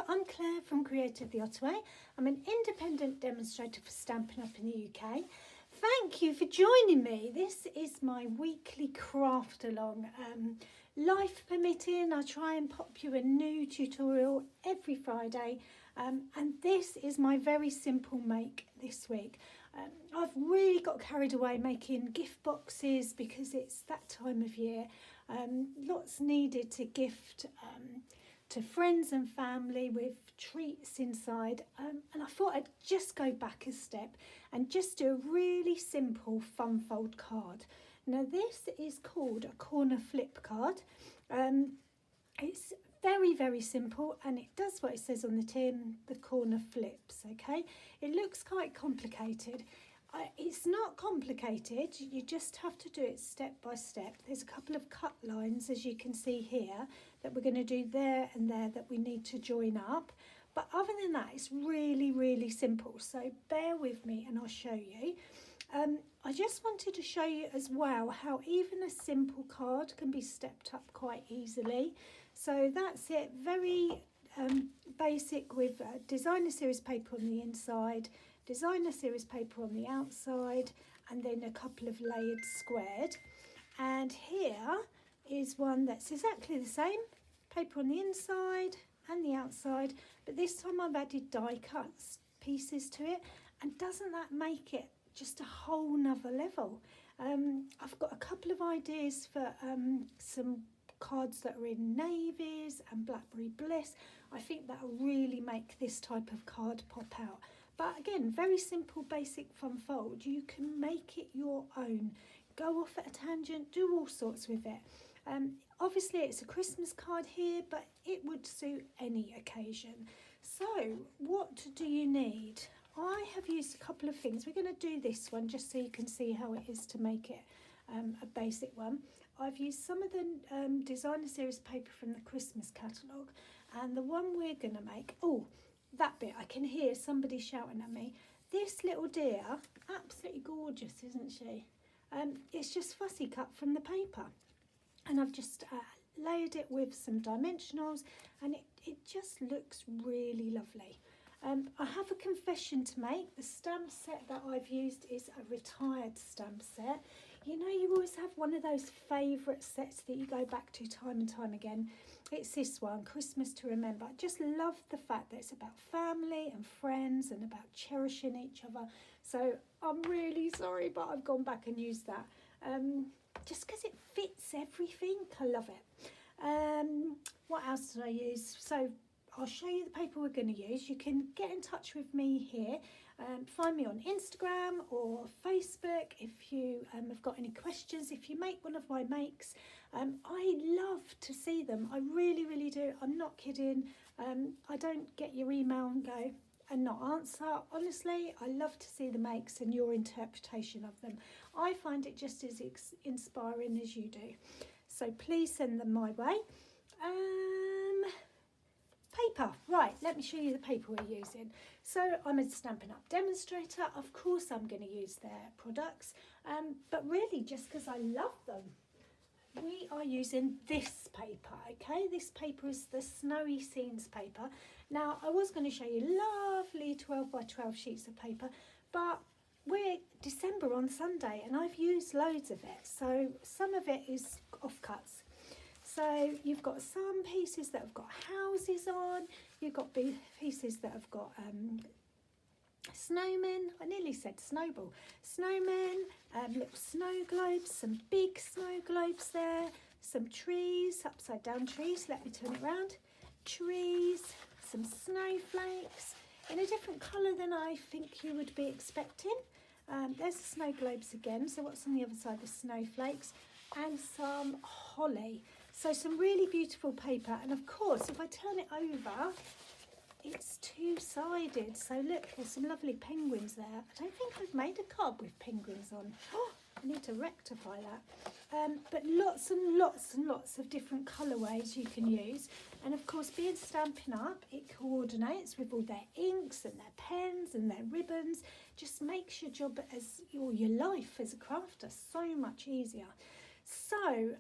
I'm Claire from Created the Ottaway. I'm an independent demonstrator for Stampin' Up! In the UK. Thank you for joining me. This is my weekly craft along. Life permitting, I try and pop you a new tutorial every Friday, and this is my very simple make this week. I've really got carried away making gift boxes because it's that time of year. Lots needed to gift to friends and family with treats inside, and I thought I'd just go back a step and just do a really simple fun fold card. Now this is called a corner flip card. It's very simple, and it does what it says on the tin, the corner flips. Okay, it looks quite complicated. It's not complicated, you just have to do it step by step. There's a couple of cut lines, as you can see here, that we're going to do there and there that we need to join up. But other than that, it's really simple. So bear with me and I'll show you. I just wanted to show you as well how even a simple card can be stepped up quite easily. So that's it, very basic with designer series paper on the inside, designer series paper on the outside, and then a couple of layered squared. And here is one that's exactly the same, paper on the inside and the outside, but this time I've added die cut pieces to it, and doesn't that make it just a whole nother level? I've got a couple of ideas for some cards that are in navies and blackberry bliss. I think that'll really make this type of card pop out. But again, very simple, basic fun fold. You can make it your own. Go off at a tangent, do all sorts with it. Obviously it's a Christmas card here, but it would suit any occasion. So what do you need? I have used a couple of things. We're going to do this one just so you can see how it is to make it a basic one. I've used some of the designer series paper from the Christmas catalogue, and the one we're going to make, oh, that bit, I can hear somebody shouting at me. This little dear, absolutely gorgeous, isn't she? It's just fussy cut from the paper, and I've just layered it with some dimensionals, and it just looks really lovely. I have a confession to make. The stamp set that I've used is a retired stamp set. You know, you always have one of those favourite sets that you go back to time and time again. It's this one, Christmas to Remember. I just love the fact that it's about family and friends and about cherishing each other. So I'm really sorry, but I've gone back and used that. Just because it fits everything. I love it. What else did I use? So I'll show you the paper we're going to use. You can get in touch with me here. Find me on Instagram or Facebook if you have got any questions. If you make one of my makes, I love to see them. I really do. I'm not kidding. I don't get your email and go and not answer. Honestly, I love to see the makes and your interpretation of them. I find it just as inspiring as you do. So please send them my way. Paper, right, let me show you the paper we're using. So I'm a Stampin' Up! Demonstrator. Of course I'm going to use their products, but really just because I love them. We are using this paper, okay? This paper is the Snowy Scenes paper. Now, I was going to show you lovely 12 by 12 sheets of paper, but we're December on Sunday and I've used loads of it. So some of it is offcuts. So you've got some pieces that have got houses on, you've got pieces that have got snowmen, I nearly said snowball, snowmen, little snow globes, some big snow globes there, some trees, upside down trees, let me turn it around, trees, some snowflakes, in a different colour than I think you would be expecting. There's the snow globes again, so what's on the other side, the snowflakes, and some holly. So some really beautiful paper, and of course if I turn it over, it's two-sided. So look, there's some lovely penguins there. I don't think I've made a card with penguins on. Oh, I need to rectify that. But lots and lots of different colourways you can use. And of course, being Stampin' Up, it coordinates with all their inks and their pens and their ribbons. Just makes your job or your life as a crafter so much easier. So,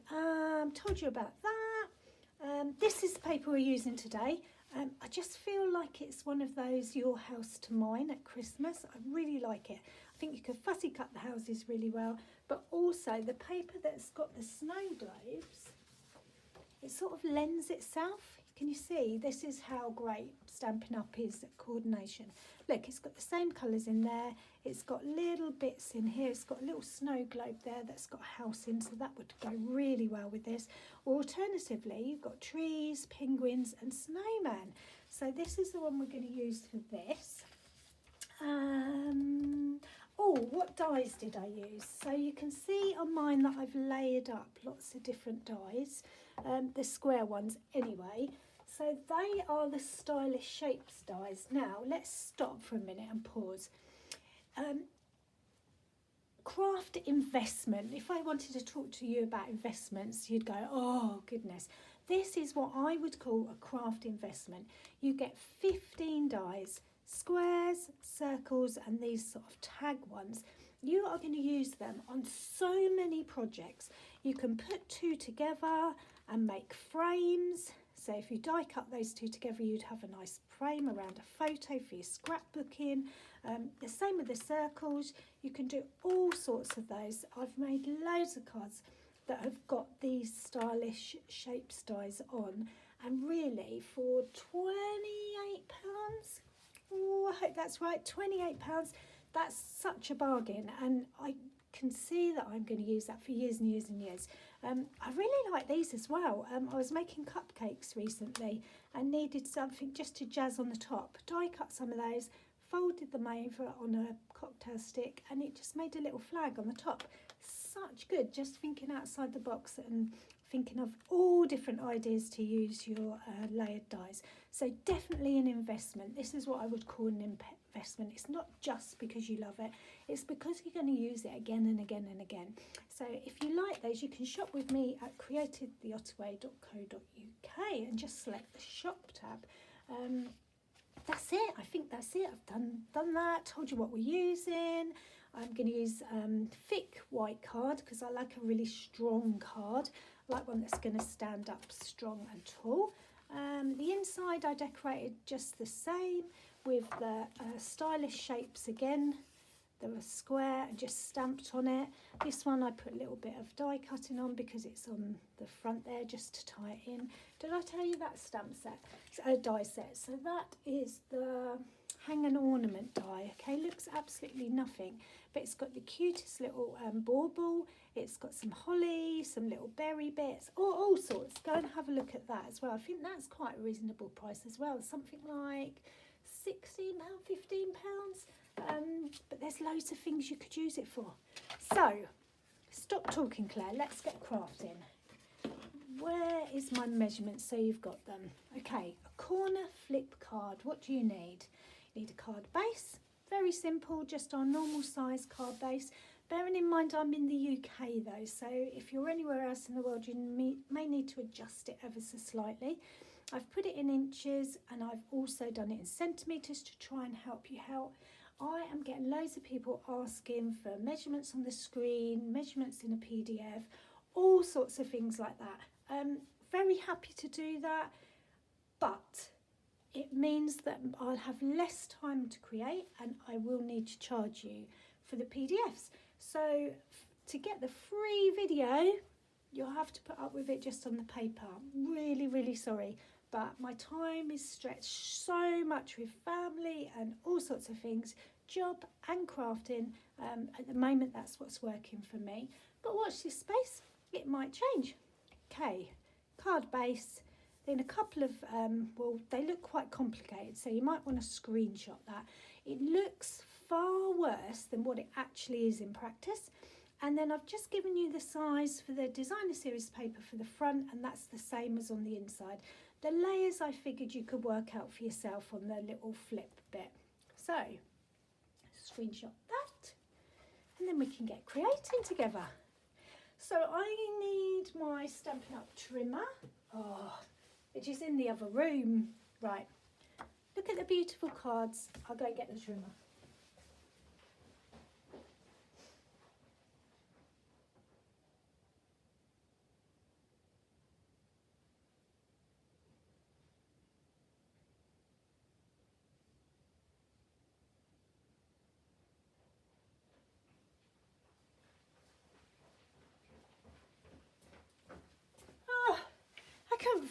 told you about that. This is the paper we're using today. I just feel like it's one of those your house to mine at Christmas. I really like it. I think you could fussy cut the houses really well, but also the paper that's got the snow globes, it sort of lends itself. Can you see? This is how great Stampin' Up! Is at coordination. Look, it's got the same colours in there. It's got little bits in here. It's got a little snow globe there that's got a house in, so that would go really well with this. Or alternatively, you've got trees, penguins and snowman. So this is the one we're going to use for this. Oh, what dies did I use? So you can see on mine that I've layered up lots of different dies, the square ones anyway. So they are the Stylish Shapes dies. Now let's stop for a minute and pause. Craft investment. If I wanted to talk to you about investments, you'd go, oh goodness. This is what I would call a craft investment. You get 15 dies, squares, circles and these sort of tag ones. You are going to use them on so many projects. You can put two together and make frames. So if you die cut those two together, you'd have a nice frame around a photo for your scrapbooking. The same with the circles. You can do all sorts of those. I've made loads of cards that have got these Stylish Shapes dies on, and really for £28, oh, I hope that's right, £28, that's such a bargain, and I can see that I'm going to use that for years and years and years. I really like these as well. I was making cupcakes recently and needed something just to jazz on the top. Die cut some of those, folded them over on a cocktail stick, and it just made a little flag on the top. Such good, just thinking outside the box and thinking of all different ideas to use your layered dies. So definitely an investment. This is what I would call an investment. It's not just because you love it, it's because you're going to use it again and again and again. So if you like those, you can shop with me at createdtheottaway.co.uk and just select the shop tab. That's it. I think that's it. I've done that, told you what we're using. I'm going to use thick white card because I like a really strong card. I like one that's going to stand up strong and tall. The inside I decorated just the same with the Stylish Shapes again. There was square and just stamped on it. This one I put a little bit of die cutting on because it's on the front there just to tie it in. Did I tell you that stamp set? Die set. So that is the hang and ornament die. Okay, looks absolutely nothing, but it's got the cutest little bauble. It's got some holly, some little berry bits, all sorts. Go and have a look at that as well. I think that's quite a reasonable price as well. Something like £16, £15. But there's loads of things you could use it for. So, stop talking, Claire. Let's get crafting. Where is my measurements? So you've got them. Okay, a corner flip card. What do you need? You need a card base. Very simple, just our normal size card base. Bearing in mind I'm in the UK though, so if you're anywhere else in the world, you may need to adjust it ever so slightly. I've put it in inches and I've also done it in centimetres to try and help you out. I am getting loads of people asking for measurements on the screen, measurements in a PDF, all sorts of things like that. Very happy to do that, but it means that I'll have less time to create and I will need to charge you for the PDFs. So to get the free video, you'll have to put up with it just on the paper. Really, really sorry, but my time is stretched so much with family and all sorts of things, job and crafting. At the moment, that's what's working for me. But watch this space, it might change. Okay, card base. Then a couple of, well, they look quite complicated, so you might want to screenshot that. It looks far worse than what it actually is in practice. And then I've just given you the size for the designer series paper for the front, and that's the same as on the inside. The layers I figured you could work out for yourself on the little flip bit. So, screenshot that, and then we can get creating together. So I need my Stampin' Up! Trimmer, which is in the other room. Right, look at the beautiful cards. I'll go get the trimmer.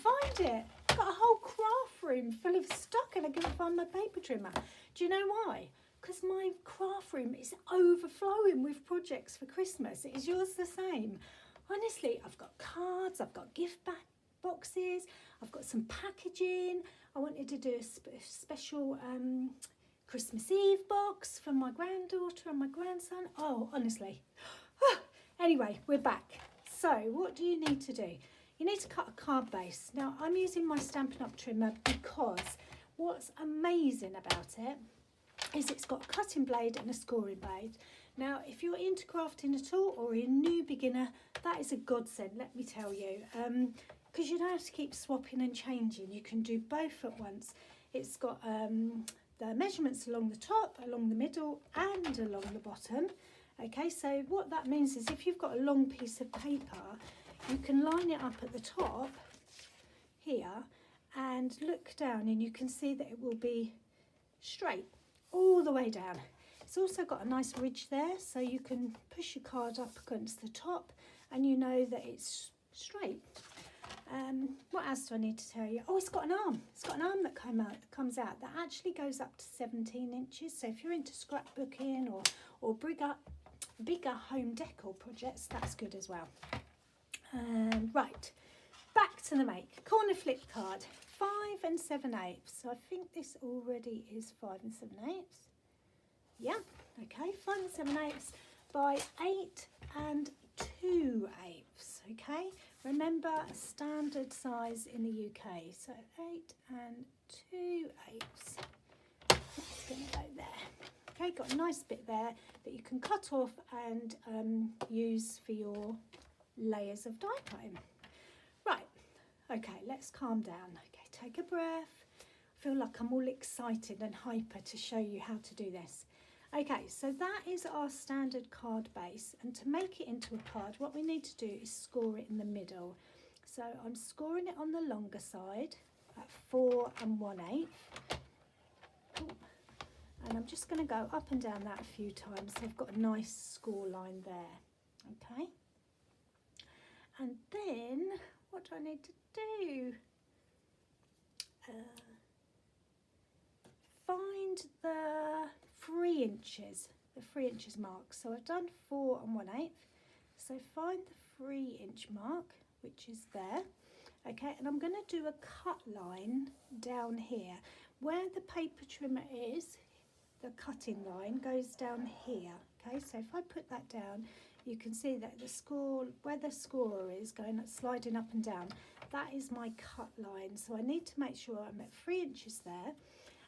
find it. I've got a whole craft room full of stock and I couldn't find my paper trimmer. Do you know why? Because my craft room is overflowing with projects for Christmas. Is yours the same? Honestly, I've got cards, I've got gift boxes, I've got some packaging. I wanted to do a special Christmas Eve box for my granddaughter and my grandson. Oh, honestly. Anyway, we're back. So what do you need to do? You need to cut a card base. Now, I'm using my Stampin' Up! Trimmer because what's amazing about it is it's got a cutting blade and a scoring blade. Now, if you're into crafting at all or you're a new beginner, that is a godsend, let me tell you, because you don't have to keep swapping and changing. You can do both at once. It's got the measurements along the top, along the middle and along the bottom. Okay, so what that means is if you've got a long piece of paper, you can line it up at the top here and look down and you can see that it will be straight all the way down. It's also got a nice ridge there, so you can push your card up against the top and you know that it's straight. What else do I need to tell you? Oh, it's got an arm. It's got an arm that comes out that actually goes up to 17 inches. So if you're into scrapbooking or bigger home decor projects, that's good as well. Right, back to the make. Corner flip card, 5 7/8. So I think this already is 5 7/8. Yeah, okay, 5 7/8 by 8 2/8. Okay, remember standard size in the UK. So 8 2/8. That's going to go there. Okay, got a nice bit there that you can cut off and use for your layers of die cutting. Right, okay, let's calm down. Okay, take a breath. I feel like I'm all excited and hyper to show you how to do this. Okay, so that is our standard card base, and to make it into a card, what we need to do is score it in the middle. So I'm scoring it on the longer side at 4 1/8. And I'm just going to go up and down that a few times so I've got a nice score line there. Okay. And then, what do I need to do? Find the 3 inches, mark. So I've done 4 1/8. So find the 3-inch mark, which is there. Okay, and I'm going to do a cut line down here. Where the paper trimmer is, the cutting line goes down here. Okay, so if I put that down, you can see that the score, where the scorer is going, sliding up and down, that is my cut line. So I need to make sure I'm at 3 inches there.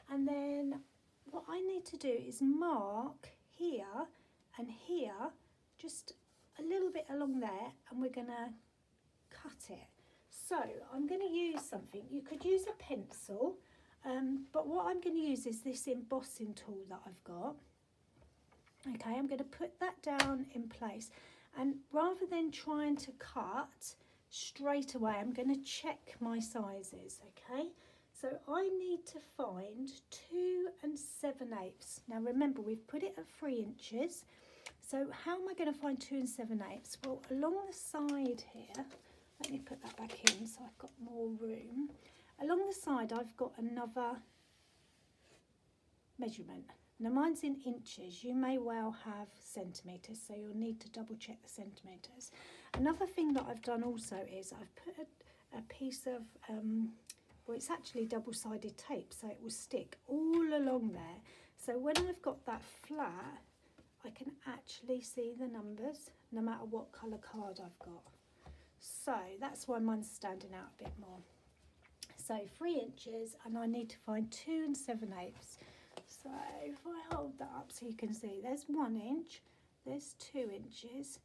And then what I need to do is mark here and here, just a little bit along there, and we're going to cut it. So I'm going to use something. You could use a pencil, but what I'm going to use is this embossing tool that I've got. Okay, I'm going to put that down in place, and rather than trying to cut straight away, I'm going to check my sizes. Okay, so I need to find 2 7/8. Now remember, we've put it at 3 inches, so how am I going to find 2 7/8? Well, along the side here, let me put that back in so I've got more room. Along the side I've got another measurement. Now mine's in inches, you may well have centimetres, so you'll need to double check the centimetres. Another thing that I've done also is I've put a piece of, well, it's actually double-sided tape, so it will stick all along there. So when I've got that flat, I can actually see the numbers no matter what colour card I've got. So that's why mine's standing out a bit more. So 3 inches, and I need to find 2 7/8. So if I hold that up so you can see, there's 1 inch, there's 2 inches,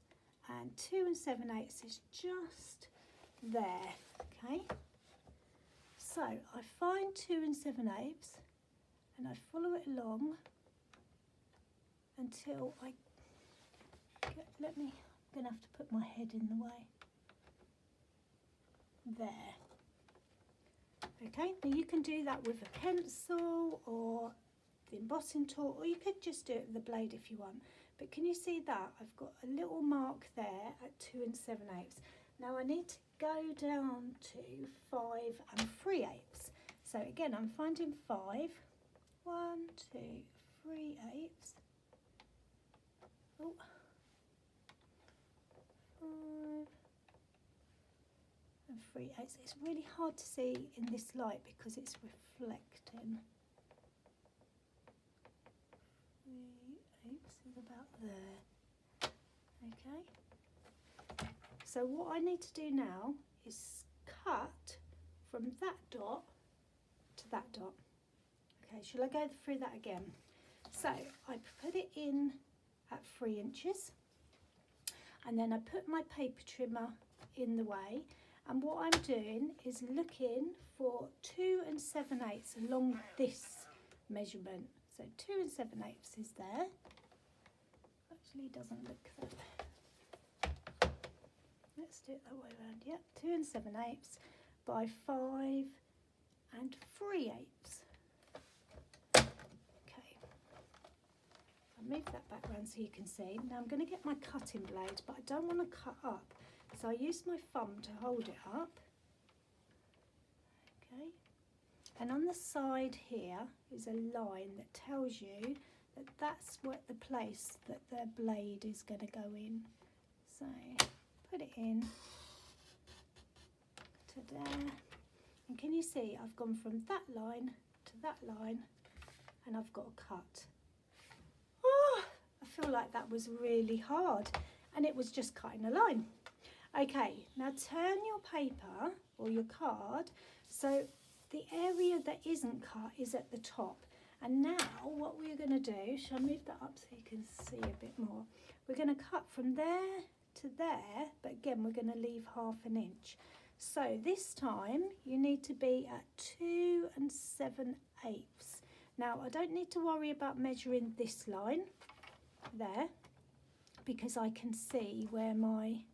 and 2 7/8 is just there. Okay, so I find 2 7/8 and I follow it along until I get, I'm gonna have to put my head in the way there. Okay, now you can do that with a pencil or the embossing tool, or you could just do it with the blade if you want. But can you see that I've got a little mark there at 2 7/8? Now I need to go down to 5 3/8. So again, I'm finding 5, 1, 2, 3/8. Oh, 5 3/8. It's really hard to see in this light because it's reflecting. 3/8 is about there. Okay. So what I need to do now is cut from that dot to that dot. Okay, shall I go through that again? So I put it in at 3 inches, and then I put my paper trimmer in the way, and what I'm doing is looking for 2 7/8 along this measurement. So 2 7/8 is there. Actually doesn't look that. Let's do it that way around. Yep, 2 7/8 by 5 3/8. Okay, I'll move that back round so you can see. Now I'm going to get my cutting blade, but I don't want to cut up, so I use my thumb to hold it up. Okay, and on the side here is a line that tells you that that's what the place that the blade is going to go in. So put it in to there, and can you see I've gone from that line to that line, and I've got a cut. Oh, I feel like that was really hard, and it was just cutting a line. Okay, now turn your paper or your card so the area that isn't cut is at the top. And now what we're going to do, shall I move that up so you can see a bit more? We're going to cut from there to there, but again we're going to leave 1/2 inch. So this time you need to be at 2 7/8. Now I don't need to worry about measuring this line there, because I can see where my,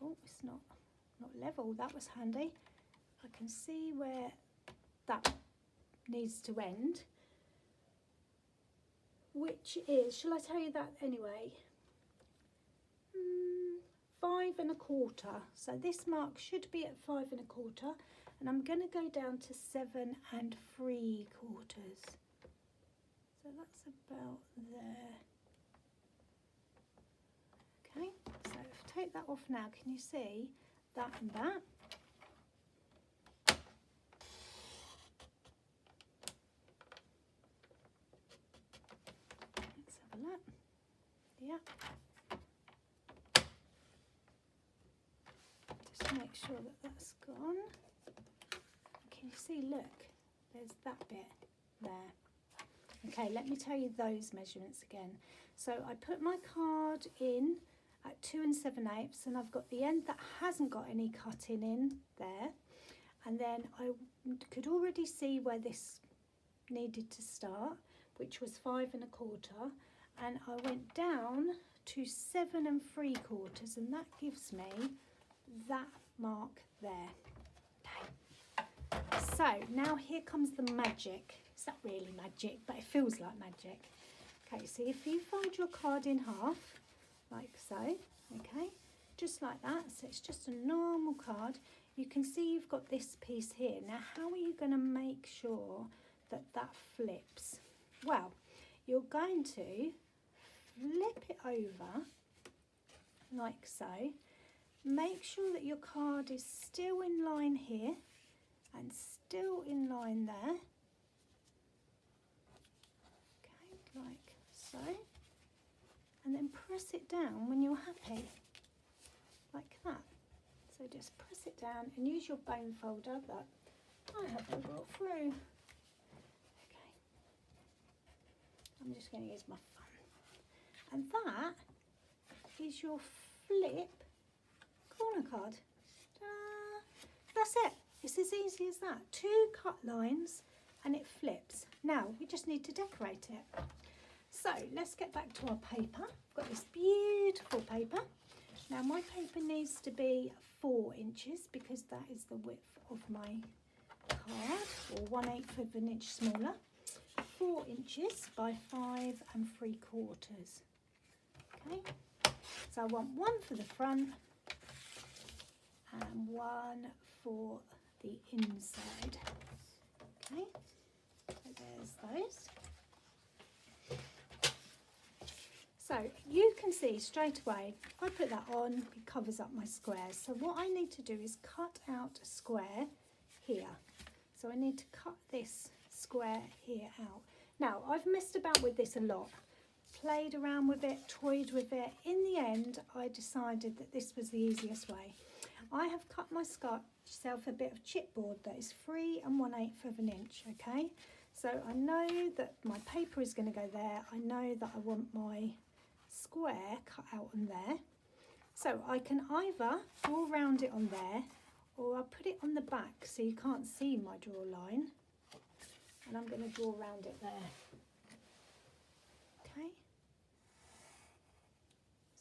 oh, it's not level, that was handy. I can see where that needs to end, which is, shall I tell you that anyway? 5 1/4. So this mark should be at 5 1/4, and I'm going to go down to 7 3/4. So that's about there. Okay, so if I take that off now, can you see that and that? Let's have a look. Yeah. Just make sure that that's gone. Can you see, look, there's that bit there. Okay, let me tell you those measurements again. So I put my card in at 2 7/8, and I've got the end that hasn't got any cutting in there, and then I could already see where this needed to start, which was 5 1/4, and I went down to 7 3/4, and that gives me that mark there. Okay. So now here comes the magic. It's not really magic, but it feels like magic. Okay, so if you fold your card in half, like so, okay, just like that, so it's just a normal card, you can see you've got this piece here. Now how are you going to make sure that that flips? Well, you're going to flip it over like so. Make sure that your card is still in line here and still in line there. Okay, like so. And then press it down when you're happy, like that. So just press it down and use your bone folder that I haven't brought through. Okay, I'm just going to use my thumb. And that is your flip corner card. Ta-da! That's it. It's as easy as that. 2 cut lines and it flips. Now we just need to decorate it. So let's get back to our paper. I've got this beautiful paper. Now my paper needs to be 4 inches because that is the width of my card, or 1/8 of an inch smaller. 4 inches by 5 3/4. Okay, so I want one for the front and one for the inside. Okay, so there's those. So you can see straight away, if I put that on, it covers up my squares. So what I need to do is cut out a square here. So I need to cut this square here out. Now, I've messed about with this a lot, played around with it, toyed with it. In the end, I decided that this was the easiest way. I have cut myself a bit of chipboard that is 3 1/8 of an inch, okay? So I know that my paper is going to go there. I know that I want my square cut out on there. So I can either draw around it on there, or I'll put it on the back so you can't see my draw line. And I'm going to draw around it there. Okay.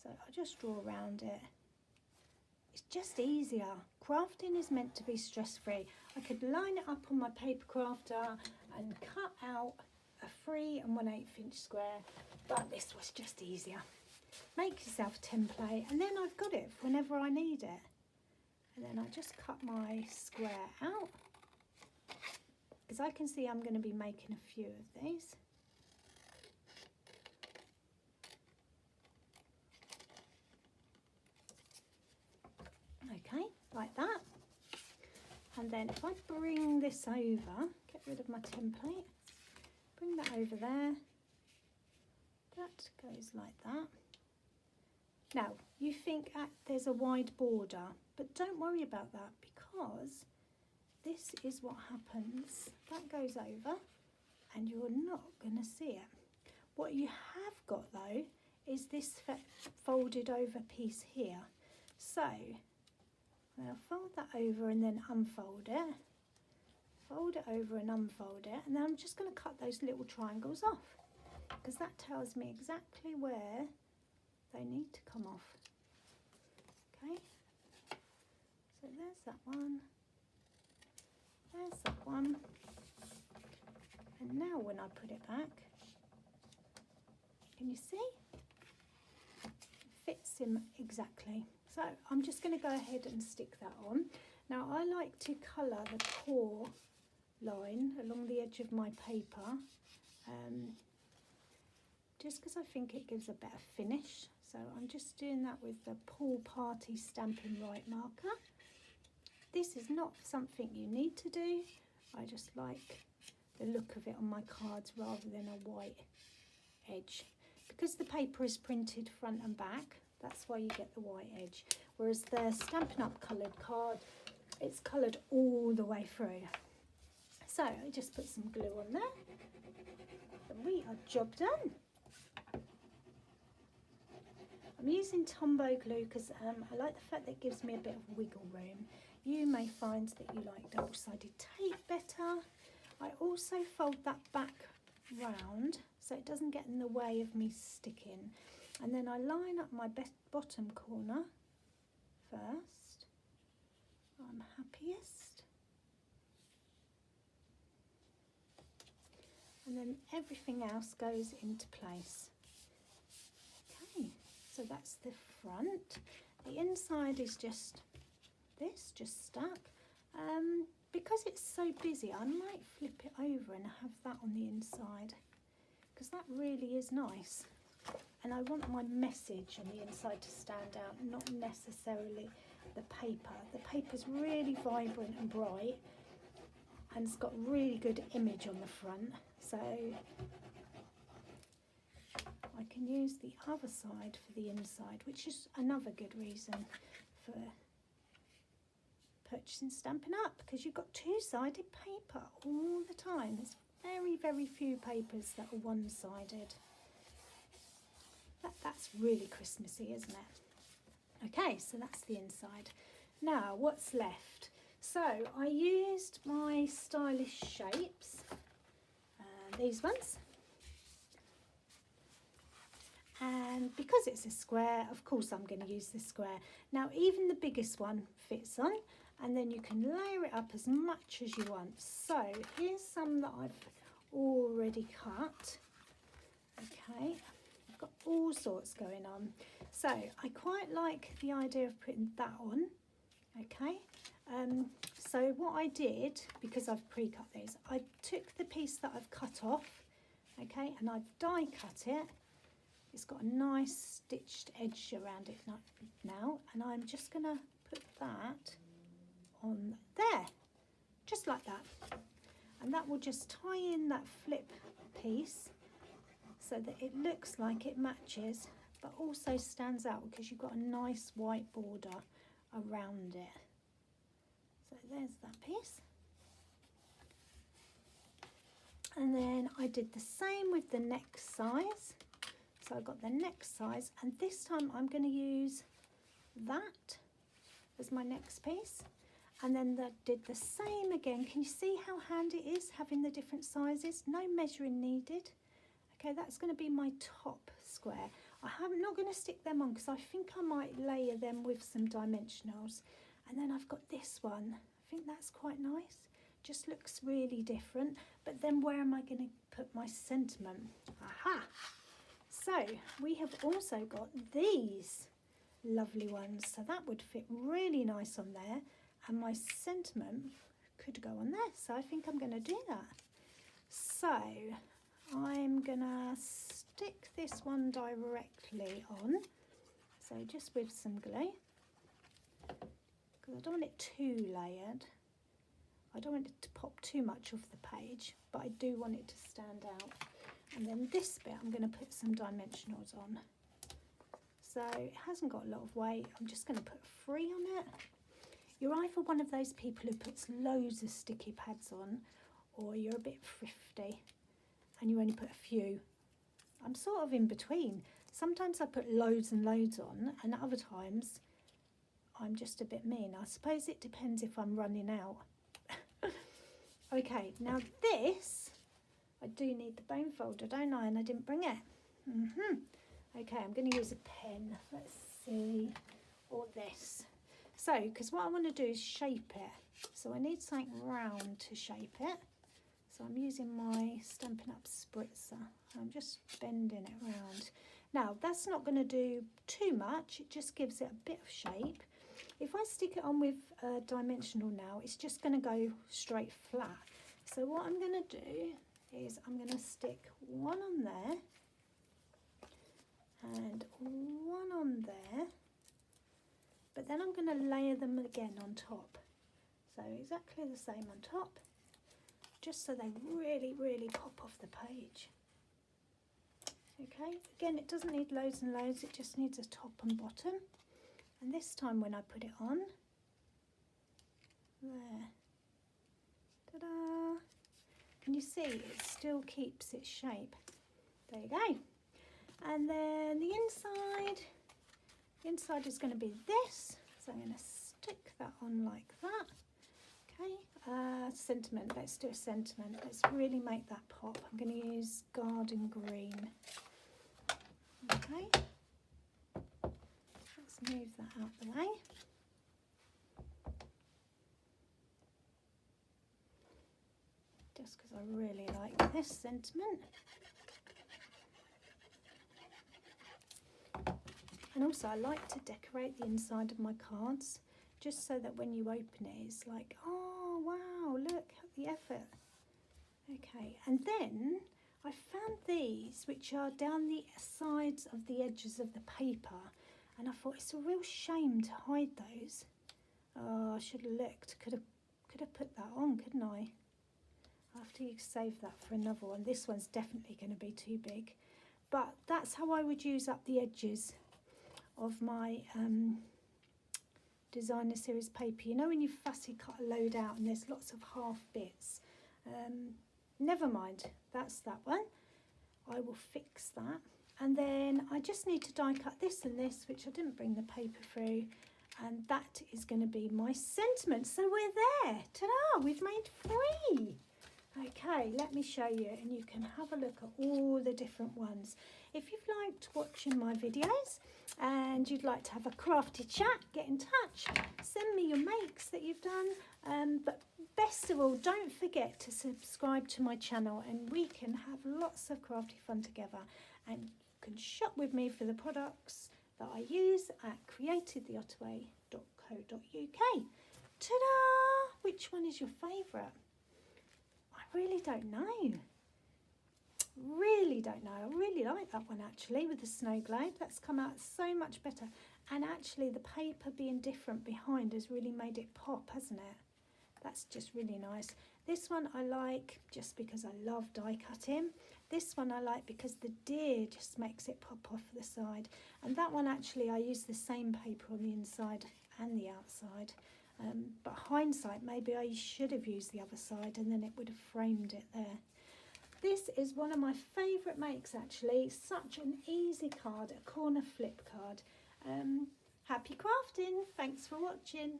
So I'll just draw around it. It's just easier. Crafting is meant to be stress-free. I could line it up on my paper crafter and cut out a 3 1/8 inch square, but this was just easier. Make yourself a template and then I've got it for whenever I need it. And then I just cut my square out, because I can see I'm going to be making a few of these. Okay, like that. And then if I bring this over, get rid of my template, bring that over there, that goes like that. Now, you think there's a wide border, but don't worry about that, because this is what happens. That goes over and you're not going to see it. What you have got though is this folded over piece here. So I'll fold that over and then unfold it, fold it over and unfold it, and then I'm just going to cut those little triangles off, because that tells me exactly where they need to come off. Okay, so there's that one, there's that one, and now when I put it back, can you see? It fits in exactly. So I'm just going to go ahead and stick that on. Now I like to colour the core line along the edge of my paper, just because I think it gives a better finish. So I'm just doing that with the Pool Party Stampin' Right marker. This is not something you need to do. I just like the look of it on my cards rather than a white edge. Because the paper is printed front and back, that's why you get the white edge. Whereas the Stampin' Up coloured card, it's coloured all the way through. So I just put some glue on there and we are job done. I'm using Tombow glue because I like the fact that it gives me a bit of wiggle room. You may find that you like double-sided tape better. I also fold that back round so it doesn't get in the way of me sticking. And then I line up my bottom corner first. I'm happiest. And then everything else goes into place. Okay, so that's the front. The inside is just this, just stuck. Because it's so busy, I might flip it over and have that on the inside, because that really is nice. And I want my message on the inside to stand out, not necessarily the paper. The paper's really vibrant and bright, and it's got really good image on the front. So I can use the other side for the inside, which is another good reason for purchasing Stampin' Up, because you've got two-sided paper all the time. There's very, very few papers that are one-sided. That's really Christmassy, isn't it? Okay, so that's the inside. Now, what's left? So I used my stylish shapes, these ones. And because it's a square, of course I'm going to use this square. Now, even the biggest one fits on, and then you can layer it up as much as you want. So here's some that I've already cut. Okay, I've got all sorts going on. So I quite like the idea of putting that on Okay, so what I did, because I've pre-cut these, I took the piece that I've cut off, okay, and I've die cut it. It's got a nice stitched edge around it now, and I'm just going to put that on there, just like that. And that will just tie in that flip piece so that it looks like it matches, but also stands out because you've got a nice white border around it. So there's that piece. And then I did the same with the neck size. So I've got the neck size, and this time I'm going to use that as my next piece. And then did the same again. Can you see how handy it is having the different sizes? No measuring needed. Okay, that's going to be my top square. I'm not going to stick them on because I think I might layer them with some dimensionals. And then I've got this one. I think that's quite nice. Just looks really different. But then where am I going to put my sentiment? Aha! So we have also got these lovely ones. So that would fit really nice on there. And my sentiment could go on there. So I think I'm going to do that. So I'm going to stick this one directly on. So just with some glue. Because I don't want it too layered. I don't want it to pop too much off the page. But I do want it to stand out. And then this bit I'm going to put some dimensionals on. So it hasn't got a lot of weight. I'm just going to put 3 on it. You're either one of those people who puts loads of sticky pads on, or you're a bit thrifty and you only put a few. I'm sort of in between. Sometimes I put loads and loads on, and other times I'm just a bit mean. I suppose it depends if I'm running out. Okay, now this, I do need the bone folder, don't I? And I didn't bring it. Okay, I'm going to use a pen. Let's see, or this. So, because what I want to do is shape it. So I need something round to shape it. So I'm using my Stampin' Up! Spritzer. I'm just bending it round. Now, that's not going to do too much. It just gives it a bit of shape. If I stick it on with dimensional now, it's just going to go straight flat. So what I'm going to do is I'm going to stick one on there and one on there. But then I'm going to layer them again on top. So exactly the same on top, just so they really, really pop off the page. Okay, again, it doesn't need loads and loads, it just needs a top and bottom. And this time when I put it on, there, ta-da! Can you see it still keeps its shape? There you go. And then the inside is going to be this, so I'm going to stick that on like that. Okay, sentiment, let's do a sentiment. Let's really make that pop. I'm going to use garden green. Okay, let's move that out the way. Just because I really like this sentiment. And also I like to decorate the inside of my cards, just so that when you open it, it's like, oh wow, look at the effort. Okay, and then I found these, which are down the sides of the edges of the paper, and I thought it's a real shame to hide those. Oh, I should have looked. Could have put that on, couldn't I? I'll have to save that for another one. This one's definitely going to be too big. But that's how I would use up the edges of my designer series paper. You know when you fussy cut a load out and there's lots of half bits? Never mind, that's that one. I will fix that. And then I just need to die cut this and this, which I didn't bring the paper through. And that is going to be my sentiment. So we're there. Ta-da! We've made 3. Okay, let me show you, and you can have a look at all the different ones. If you've liked watching my videos and you'd like to have a crafty chat, get in touch. Send me your makes that you've done. But best of all, don't forget to subscribe to my channel, and we can have lots of crafty fun together. And you can shop with me for the products that I use at createdtheottaway.co. Ta-da! Which one is your favourite? I really don't know. Really don't know. I really like that one actually with the snow globe. That's come out so much better. And actually the paper being different behind has really made it pop, hasn't it? That's just really nice. This one I like just because I love die cutting. This one I like because the deer just makes it pop off the side. And that one actually I use the same paper on the inside and the outside. But hindsight, maybe I should have used the other side and then it would have framed it there. This is one of my favourite makes actually. Such an easy card, a corner flip card. Happy crafting. Thanks for watching.